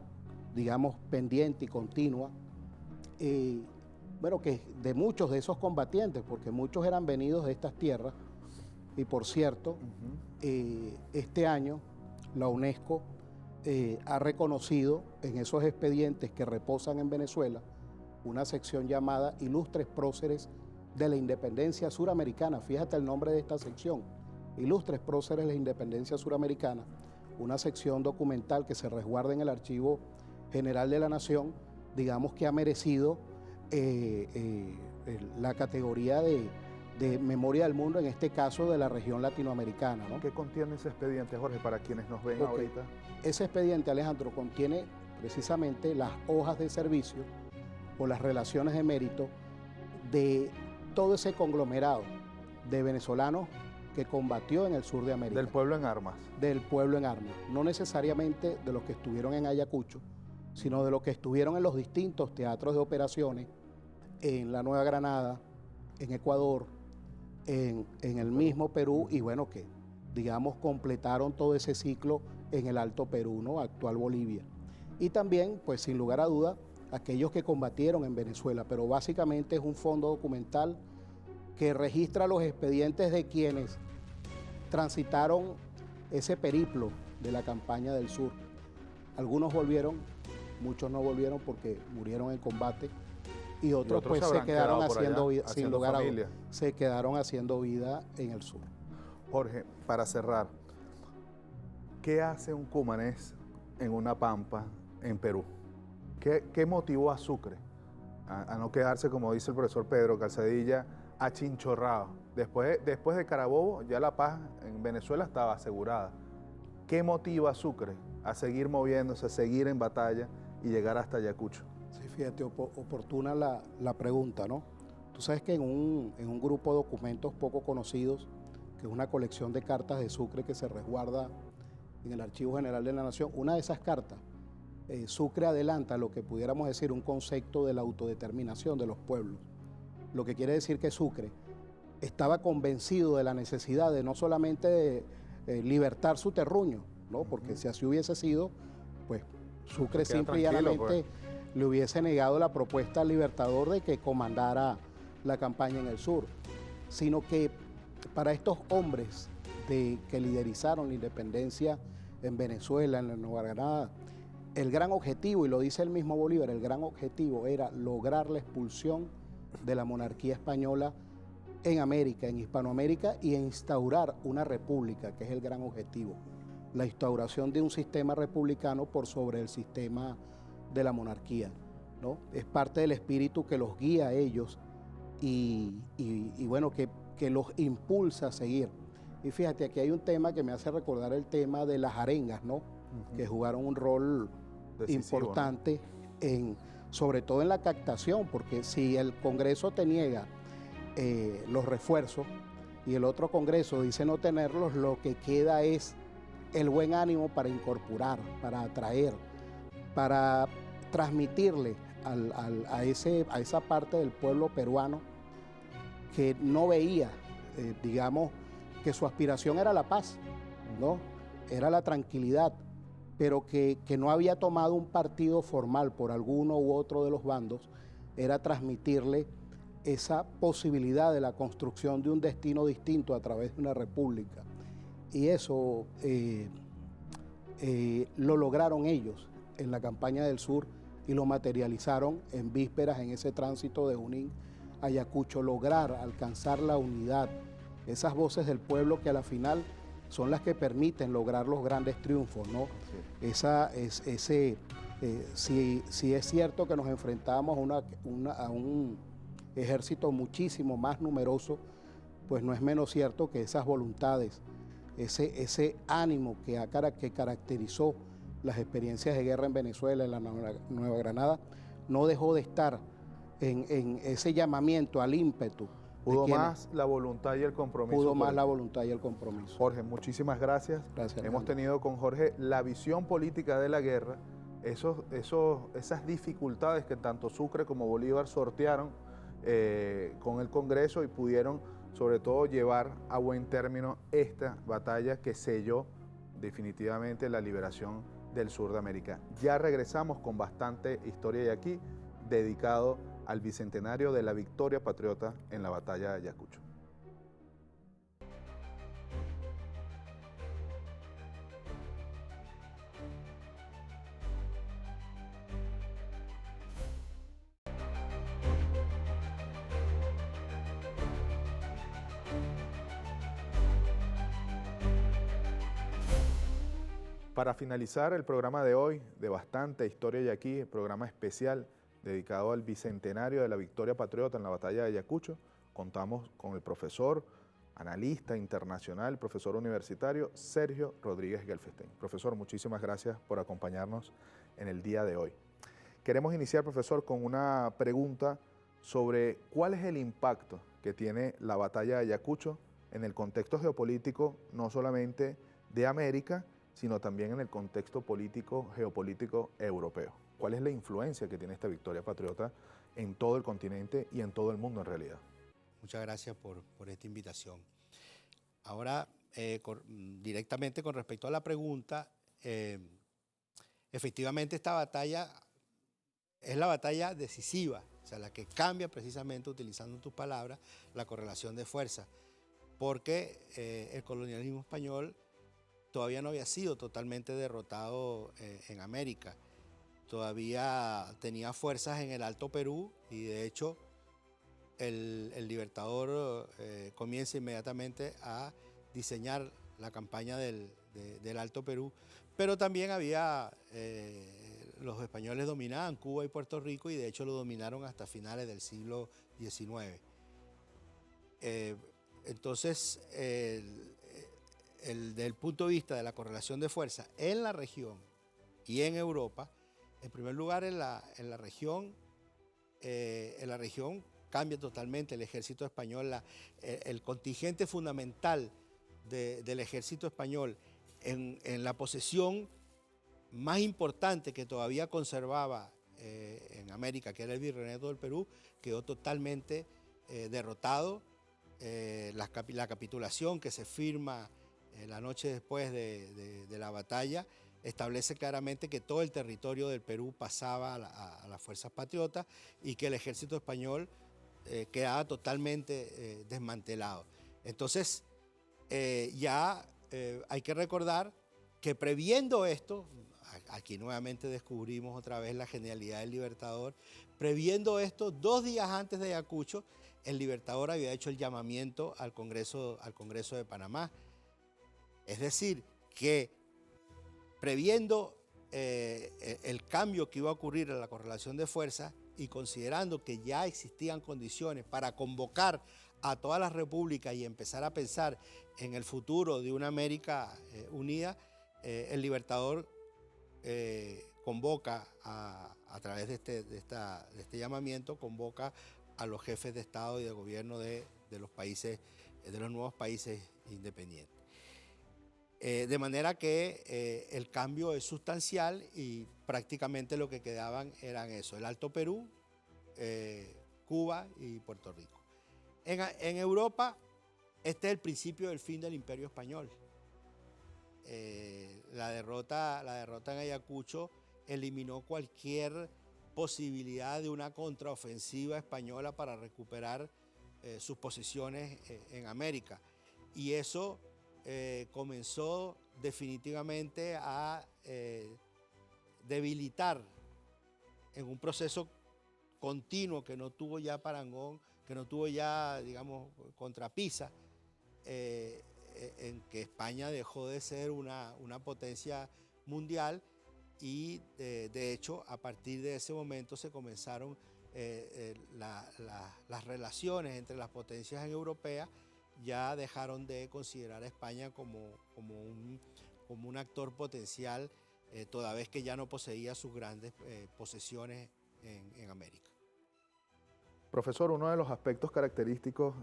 digamos, pendiente y continua, bueno, que de muchos de esos combatientes, porque muchos eran venidos de estas tierras, y por cierto, este año la UNESCO ha reconocido en esos expedientes que reposan en Venezuela una sección llamada Ilustres Próceres de la Independencia Suramericana. Fíjate el nombre de esta sección, Ilustres Próceres de la Independencia Suramericana, una sección documental que se resguarda en el Archivo General de la Nación, digamos que ha merecido la categoría de memoria del mundo, en este caso de la región latinoamericana, ¿no? ¿Qué contiene ese expediente, Jorge, para quienes nos ven ahorita? Ese expediente, Alejandro, contiene precisamente las hojas de servicio o las relaciones de mérito de todo ese conglomerado de venezolanos que combatió en el sur de América. Del pueblo en armas. Del pueblo en armas. No necesariamente de los que estuvieron en Ayacucho, sino de los que estuvieron en los distintos teatros de operaciones, en la Nueva Granada, en Ecuador, en el mismo Perú, y bueno, que digamos completaron todo ese ciclo en el Alto Perú, ¿no?, actual Bolivia. Y también, pues sin lugar a duda, aquellos que combatieron en Venezuela, pero básicamente es un fondo documental que registra los expedientes de quienes transitaron ese periplo de la campaña del sur. Algunos volvieron muchos no volvieron porque murieron en combate y otros otros pues se se quedaron habrán quedado por haciendo allá, vida, sin haciendo lugar a familia. dudas, se quedaron haciendo vida en el sur. Jorge, para cerrar, ¿qué hace un cumanés en una pampa en Perú? ¿Qué motivó a Sucre a no quedarse, como dice el profesor Pedro Calzadilla, achinchorrado? Después de Carabobo, ya la paz en Venezuela estaba asegurada. ¿Qué motiva a Sucre a seguir moviéndose, a seguir en batalla y llegar hasta Ayacucho? Sí, fíjate, oportuna la pregunta, ¿no? Tú sabes que en un grupo de documentos poco conocidos, que es una colección de cartas de Sucre que se resguarda en el Archivo General de la Nación, una de esas cartas, Sucre adelanta lo que pudiéramos decir un concepto de la autodeterminación de los pueblos. Lo que quiere decir que Sucre estaba convencido de la necesidad de no solamente libertar su terruño, ¿no? Porque si así hubiese sido, pues Sucre simple y llanamente le hubiese negado la propuesta al libertador de que comandara la campaña en el sur, sino que para estos hombres que liderizaron la independencia en Venezuela, en la Nueva Granada, el gran objetivo, y lo dice el mismo Bolívar, el gran objetivo era lograr la expulsión de la monarquía española en América, en Hispanoamérica, y instaurar una república, que es el gran objetivo. La instauración de un sistema republicano por sobre el sistema de la monarquía, ¿no? Es parte del espíritu que los guía a ellos y bueno, que los impulsa a seguir. Y fíjate, aquí hay un tema que me hace recordar el tema de las arengas, ¿no? Que jugaron un rol decisivo, importante, ¿no? Sobre todo en la captación, porque si el Congreso te niega los refuerzos y el otro Congreso dice no tenerlos, lo que queda es el buen ánimo para incorporar, para atraer, para transmitirle a esa parte del pueblo peruano que no veía, digamos, que su aspiración era la paz, ¿no? Era la tranquilidad, pero que no había tomado un partido formal por alguno u otro de los bandos, era transmitirle esa posibilidad de la construcción de un destino distinto a través de una república. Y eso lo lograron ellos en la campaña del sur y lo materializaron en vísperas en ese tránsito de Junín a Ayacucho, lograr alcanzar la unidad, esas voces del pueblo que a la final son las que permiten lograr los grandes triunfos, ¿no? Sí. Si es cierto que nos enfrentamos a un ejército muchísimo más numeroso, pues no es menos cierto que esas voluntades, ese ánimo que caracterizó las experiencias de guerra en Venezuela, en la Nueva Granada, no dejó de estar en ese llamamiento al ímpetu. Pudo más la voluntad y el compromiso. Pudo más la voluntad y el compromiso. Jorge, muchísimas gracias. Gracias. Hemos tenido con Jorge la visión política de la guerra, esas dificultades que tanto Sucre como Bolívar sortearon con el Congreso y pudieron sobre todo llevar a buen término esta batalla que selló definitivamente la liberación del sur de América. Ya regresamos con bastante historia y aquí dedicado al bicentenario de la victoria patriota en la batalla de Ayacucho. Para finalizar el programa de hoy, de bastante historia y aquí, el programa especial dedicado al bicentenario de la victoria patriota en la batalla de Ayacucho, contamos con el profesor, analista internacional, profesor universitario, Sergio Rodríguez Gelfestein. Profesor, muchísimas gracias por acompañarnos en el día de hoy. Queremos iniciar, profesor, con una pregunta sobre cuál es el impacto que tiene la batalla de Ayacucho en el contexto geopolítico, no solamente de América, sino también en el contexto político, geopolítico europeo. ¿Cuál es la influencia que tiene esta victoria patriota en todo el continente y en todo el mundo en realidad? Muchas gracias por esta invitación. Ahora, directamente con respecto a la pregunta, efectivamente esta batalla es la batalla decisiva, o sea, la que cambia precisamente, utilizando tus palabras, la correlación de fuerzas, porque el colonialismo español todavía no había sido totalmente derrotado en América. todavía tenía fuerzas en el Alto Perú y de hecho el Libertador comienza inmediatamente a diseñar la campaña del Alto Perú, pero también había, los españoles dominaban Cuba y Puerto Rico y de hecho lo dominaron hasta finales del siglo XIX. Entonces, desde el punto de vista de la correlación de fuerza en la región y en Europa, en primer lugar en la región cambia totalmente el ejército español, el contingente fundamental del ejército español en la posesión más importante que todavía conservaba en América, que era el Virreinato del Perú, quedó totalmente derrotado. La capitulación que se firma la noche después de la batalla establece claramente que todo el territorio del Perú pasaba a las fuerzas patriotas y que el ejército español quedaba totalmente desmantelado. Entonces, hay que recordar que previendo esto, aquí nuevamente descubrimos otra vez la genialidad del Libertador, previendo esto, 2 días antes de Ayacucho, el Libertador había hecho el llamamiento al Congreso de Panamá. Es decir, que previendo el cambio que iba a ocurrir en la correlación de fuerzas y considerando que ya existían condiciones para convocar a todas las repúblicas y empezar a pensar en el futuro de una América unida, el Libertador convoca a través de este llamamiento, convoca a los jefes de Estado y de gobierno de los países, de los nuevos países independientes. De manera que el cambio es sustancial y prácticamente lo que quedaban eran eso, el Alto Perú, Cuba y Puerto Rico. En Europa, este es el principio del fin del Imperio Español. La derrota en Ayacucho eliminó cualquier posibilidad de una contraofensiva española para recuperar sus posiciones en América. Y eso comenzó definitivamente a debilitar en un proceso continuo que no tuvo ya parangón, que no tuvo ya, digamos, contrapisa, en que España dejó de ser una potencia mundial y de hecho a partir de ese momento se comenzaron las relaciones entre las potencias europeas, ya dejaron de considerar a España como un actor potencial, toda vez que ya no poseía sus grandes posesiones en América. Profesor, uno de los aspectos característicos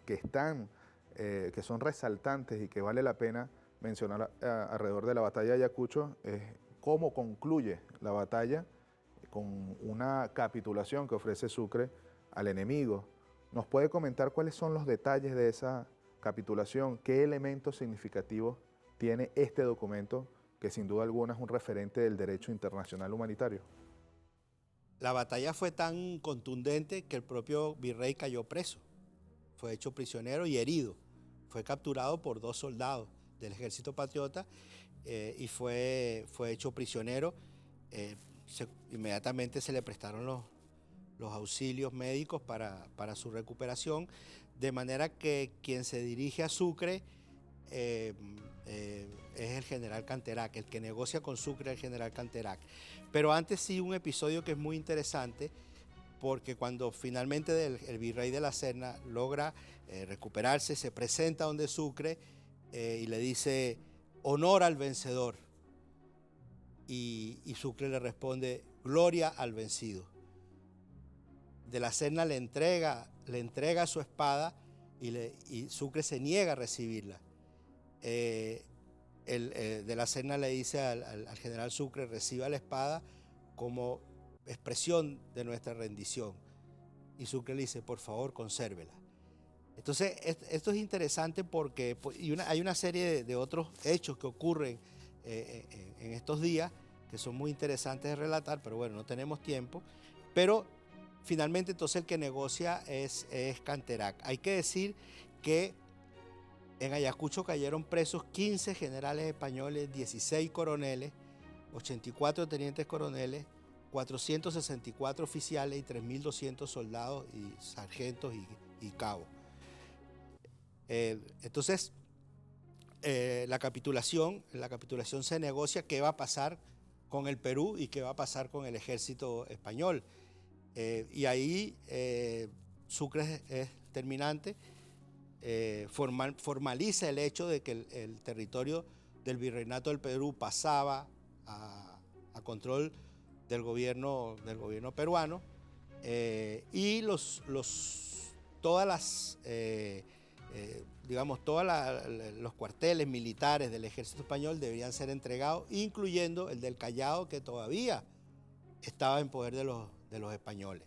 que son resaltantes y que vale la pena mencionar alrededor de la batalla de Ayacucho es cómo concluye la batalla con una capitulación que ofrece Sucre al enemigo. ¿Nos puede comentar cuáles son los detalles de esa capitulación? ¿Qué elementos significativos tiene este documento que sin duda alguna es un referente del derecho internacional humanitario? La batalla fue tan contundente que el propio virrey cayó preso. Fue hecho prisionero y herido. Fue capturado por 2 soldados del ejército patriota y fue hecho prisionero. Inmediatamente se le prestaron los auxilios médicos para su recuperación, de manera que quien se dirige a Sucre es el general Canterac, el que negocia con Sucre es el general Canterac. Pero antes sí un episodio que es muy interesante, porque cuando finalmente el virrey de la Serna logra recuperarse, se presenta donde Sucre y le dice, honor al vencedor. Y Sucre le responde, gloria al vencido. De la Serna le entrega su espada y Sucre se niega a recibirla. De la Serna le dice al general Sucre, reciba la espada como expresión de nuestra rendición. Y Sucre le dice, por favor, consérvela. Entonces, esto es interesante porque hay una serie de otros hechos que ocurren en estos días que son muy interesantes de relatar, pero bueno, no tenemos tiempo. Pero finalmente entonces el que negocia es Canterac. Hay que decir que en Ayacucho cayeron presos 15 generales españoles, 16 coroneles, 84 tenientes coroneles, 464 oficiales y 3.200 soldados y sargentos y cabos. Entonces, la capitulación se negocia qué va a pasar con el Perú y qué va a pasar con el ejército español. Y ahí Sucre es terminante, formaliza el hecho de que el territorio del Virreinato del Perú pasaba a control del gobierno peruano, y todos los cuarteles militares del ejército español deberían ser entregados, incluyendo el del Callao, que todavía estaba en poder de los españoles.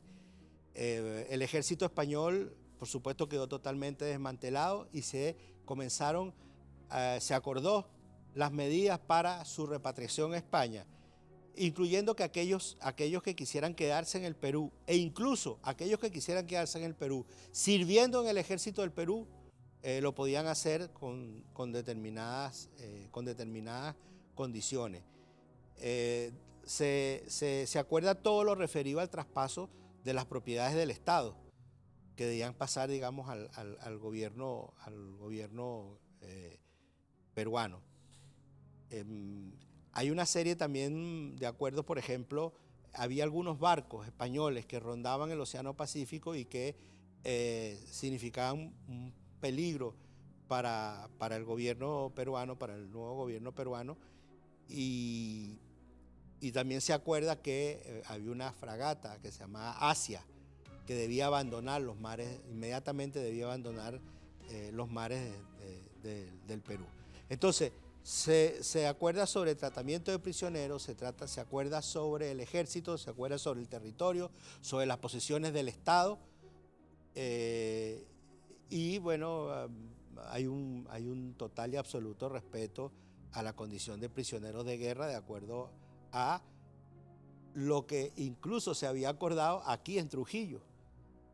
El ejército español, por supuesto, quedó totalmente desmantelado y se acordó las medidas para su repatriación a España, incluyendo que aquellos que quisieran quedarse en el Perú, e incluso aquellos que quisieran quedarse en el Perú sirviendo en el ejército del Perú, lo podían hacer con determinadas condiciones. Se acuerda todo lo referido al traspaso de las propiedades del Estado, que debían pasar, digamos, al gobierno peruano. Hay una serie también de acuerdos, por ejemplo, había algunos barcos españoles que rondaban el Océano Pacífico y que significaban un peligro para el gobierno peruano, para el nuevo gobierno peruano, y también se acuerda que había una fragata que se llamaba Asia, que debía abandonar los mares, inmediatamente debía abandonar los mares del Perú. Entonces, se acuerda sobre el tratamiento de prisioneros, se acuerda sobre el ejército, se acuerda sobre el territorio, sobre las posesiones del Estado, y bueno, hay un total y absoluto respeto a la condición de prisioneros de guerra, de acuerdo a lo que incluso se había acordado aquí en Trujillo,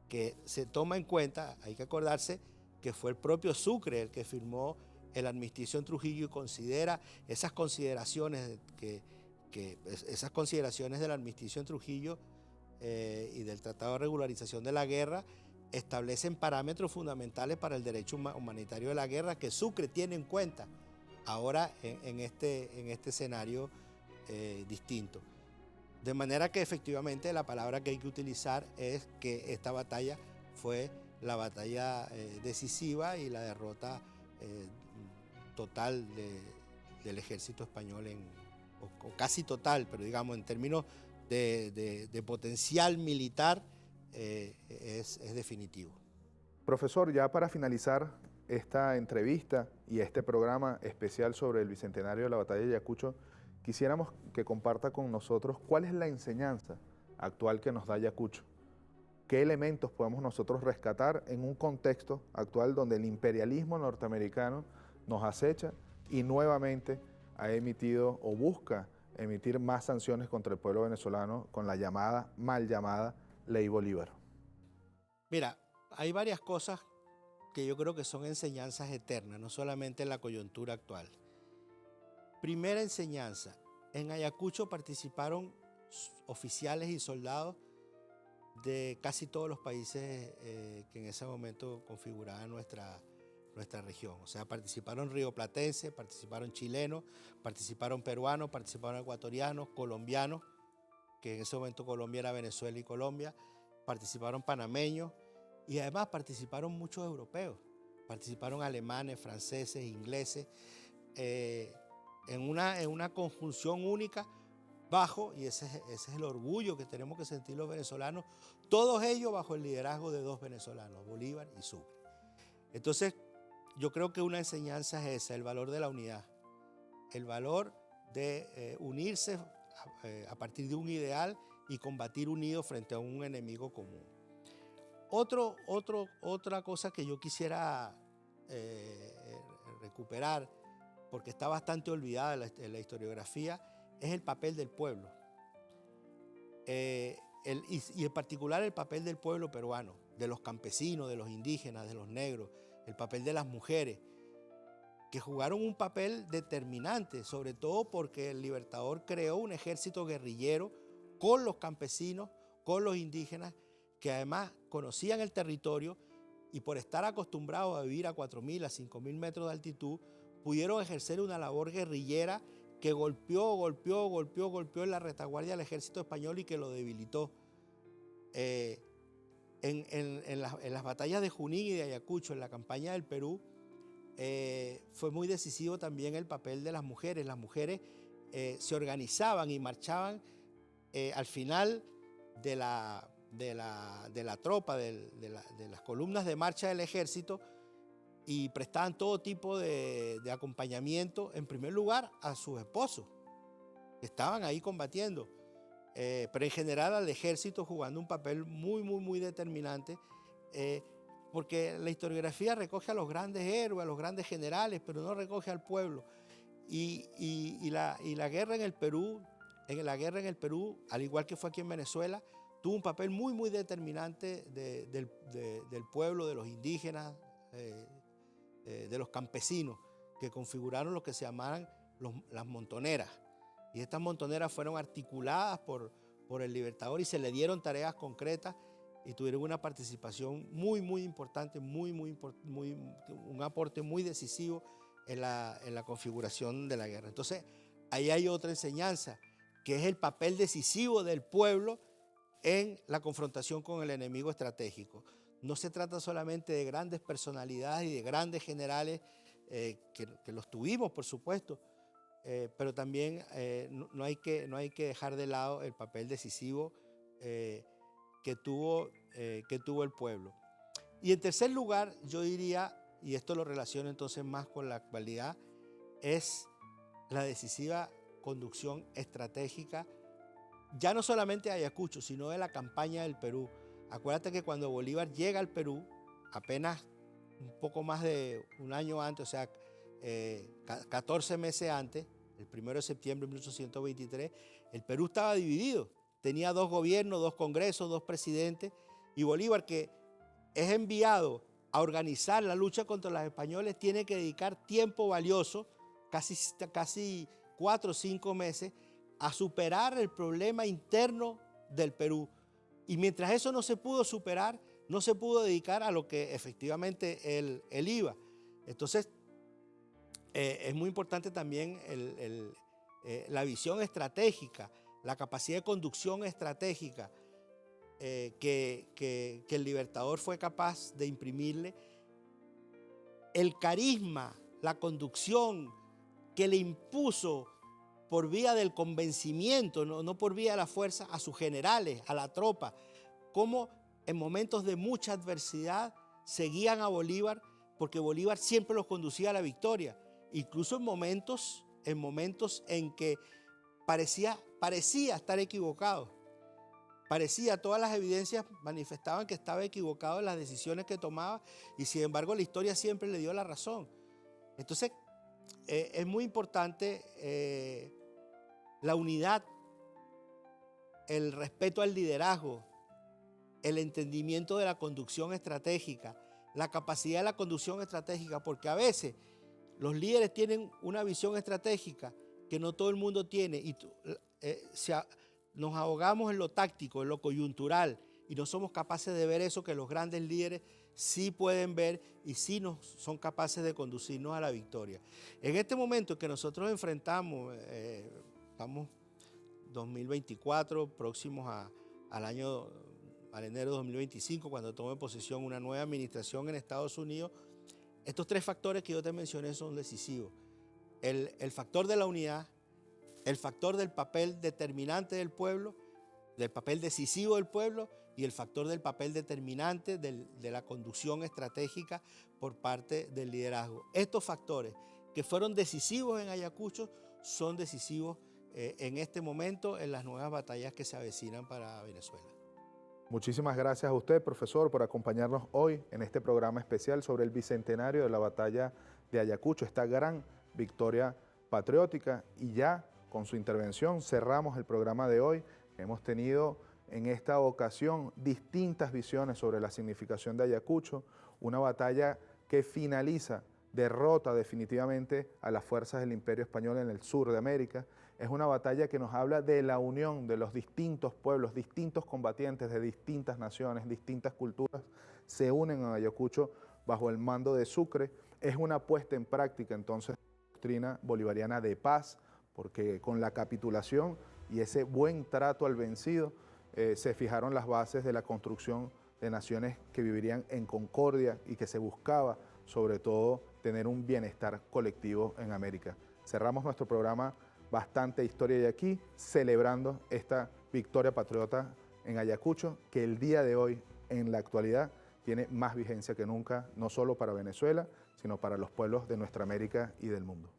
que se toma en cuenta, hay que acordarse que fue el propio Sucre el que firmó el armisticio en Trujillo y considera esas consideraciones del armisticio en Trujillo y del Tratado de Regularización de la Guerra establecen parámetros fundamentales para el derecho humanitario de la guerra que Sucre tiene en cuenta ahora en este escenario distinto. De manera que efectivamente la palabra que hay que utilizar es que esta batalla fue la batalla decisiva y la derrota total del ejército español, o casi total, pero digamos en términos de potencial militar es definitivo. Profesor, ya para finalizar esta entrevista y este programa especial sobre el Bicentenario de la Batalla de Ayacucho, quisiéramos que comparta con nosotros cuál es la enseñanza actual que nos da Ayacucho. ¿Qué elementos podemos nosotros rescatar en un contexto actual donde el imperialismo norteamericano nos acecha y nuevamente ha emitido o busca emitir más sanciones contra el pueblo venezolano con la mal llamada Ley Bolívar? Mira, hay varias cosas que yo creo que son enseñanzas eternas, no solamente en la coyuntura actual. Primera enseñanza, en Ayacucho participaron oficiales y soldados de casi todos los países que en ese momento configuraban nuestra región. O sea, participaron rioplatenses, participaron chilenos, participaron peruanos, participaron ecuatorianos, colombianos, que en ese momento Colombia era Venezuela y Colombia, participaron panameños y además participaron muchos europeos, participaron alemanes, franceses, ingleses, en una conjunción única bajo, y ese es el orgullo que tenemos que sentir los venezolanos, todos ellos bajo el liderazgo de dos venezolanos, Bolívar y Sucre. Entonces, yo creo que una enseñanza es esa, el valor de la unidad, el valor de unirse a partir de un ideal y combatir unidos frente a un enemigo común. Otra cosa que yo quisiera recuperar, porque está bastante olvidada en la historiografía, es el papel del pueblo. Y en particular el papel del pueblo peruano, de los campesinos, de los indígenas, de los negros, el papel de las mujeres. que jugaron un papel determinante, sobre todo porque el Libertador creó un ejército guerrillero con los campesinos, con los indígenas, que además conocían el territorio y por estar acostumbrados a vivir a 4.000, a 5.000 metros de altitud, pudieron ejercer una labor guerrillera que golpeó en la retaguardia del ejército español y que lo debilitó. En las batallas de Junín y de Ayacucho, en la campaña del Perú, fue muy decisivo también el papel de las mujeres. Las mujeres se organizaban y marchaban al final de la tropa, de las columnas de marcha del ejército, y prestaban todo tipo de acompañamiento, en primer lugar, a sus esposos, que estaban ahí combatiendo, pero en general al ejército, jugando un papel muy determinante, porque la historiografía recoge a los grandes héroes, a los grandes generales, pero no recoge al pueblo. Y la guerra en el Perú, al igual que fue aquí en Venezuela, tuvo un papel muy determinante del pueblo, de los indígenas, de los campesinos, que configuraron lo que se llamaban las montoneras. Y estas montoneras fueron articuladas por el Libertador y se le dieron tareas concretas y tuvieron una participación muy importante, un aporte muy decisivo en la configuración de la guerra. Entonces, ahí hay otra enseñanza, que es el papel decisivo del pueblo en la confrontación con el enemigo estratégico. No se trata solamente de grandes personalidades y de grandes generales, que los tuvimos, por supuesto, pero también no hay que dejar de lado el papel decisivo que tuvo el pueblo. Y en tercer lugar, yo diría, y esto lo relaciono entonces más con la actualidad, es la decisiva conducción estratégica, ya no solamente de Ayacucho, sino de la campaña del Perú. Acuérdate que cuando Bolívar llega al Perú, apenas un poco más de un año antes, o sea, 14 meses antes, el 1 de septiembre de 1823, el Perú estaba dividido. Tenía 2 gobiernos, 2 congresos, 2 presidentes, y Bolívar, que es enviado a organizar la lucha contra los españoles, tiene que dedicar tiempo valioso, casi 4 o 5 meses, a superar el problema interno del Perú. Y mientras eso no se pudo superar, no se pudo dedicar a lo que efectivamente él iba. Entonces, es muy importante también la visión estratégica, la capacidad de conducción estratégica que el Libertador fue capaz de imprimirle, el carisma, la conducción que le impuso por vía del convencimiento, no por vía de la fuerza, a sus generales, a la tropa, cómo en momentos de mucha adversidad seguían a Bolívar, porque Bolívar siempre los conducía a la victoria, incluso en momentos en que parecía estar equivocado. Todas las evidencias manifestaban que estaba equivocado en las decisiones que tomaba, y sin embargo la historia siempre le dio la razón. Entonces, es muy importante la unidad, el respeto al liderazgo, el entendimiento de la conducción estratégica, la capacidad de la conducción estratégica, porque a veces los líderes tienen una visión estratégica que no todo el mundo tiene, y nos ahogamos en lo táctico, en lo coyuntural, y no somos capaces de ver eso que los grandes líderes sí pueden ver y sí son capaces de conducirnos a la victoria. En este momento que nosotros enfrentamos, estamos 2024, próximos al enero de 2025, cuando tome posesión una nueva administración en Estados Unidos, estos 3 factores que yo te mencioné son decisivos. El factor de la unidad, el factor del papel determinante del pueblo, del papel decisivo del pueblo, y el factor del papel determinante de la conducción estratégica por parte del liderazgo. Estos factores que fueron decisivos en Ayacucho son decisivos en este momento en las nuevas batallas que se avecinan para Venezuela. Muchísimas gracias a usted, profesor, por acompañarnos hoy en este programa especial sobre el bicentenario de la batalla de Ayacucho, esta gran victoria patriótica. Y ya con su intervención cerramos el programa de hoy. Hemos tenido en esta ocasión distintas visiones sobre la significación de Ayacucho, una batalla que finaliza derrota definitivamente a las fuerzas del Imperio Español en el sur de América. Es una batalla que nos habla de la unión de los distintos pueblos, distintos combatientes de distintas naciones, distintas culturas, se unen a Ayacucho bajo el mando de Sucre. Es una puesta en práctica entonces de la doctrina bolivariana de paz, porque con la capitulación y ese buen trato al vencido se fijaron las bases de la construcción de naciones que vivirían en concordia y que se buscaba sobre todo tener un bienestar colectivo en América. Cerramos nuestro programa Bastante Historia de aquí, celebrando esta victoria patriota en Ayacucho, que el día de hoy, en la actualidad, tiene más vigencia que nunca, no solo para Venezuela, sino para los pueblos de nuestra América y del mundo.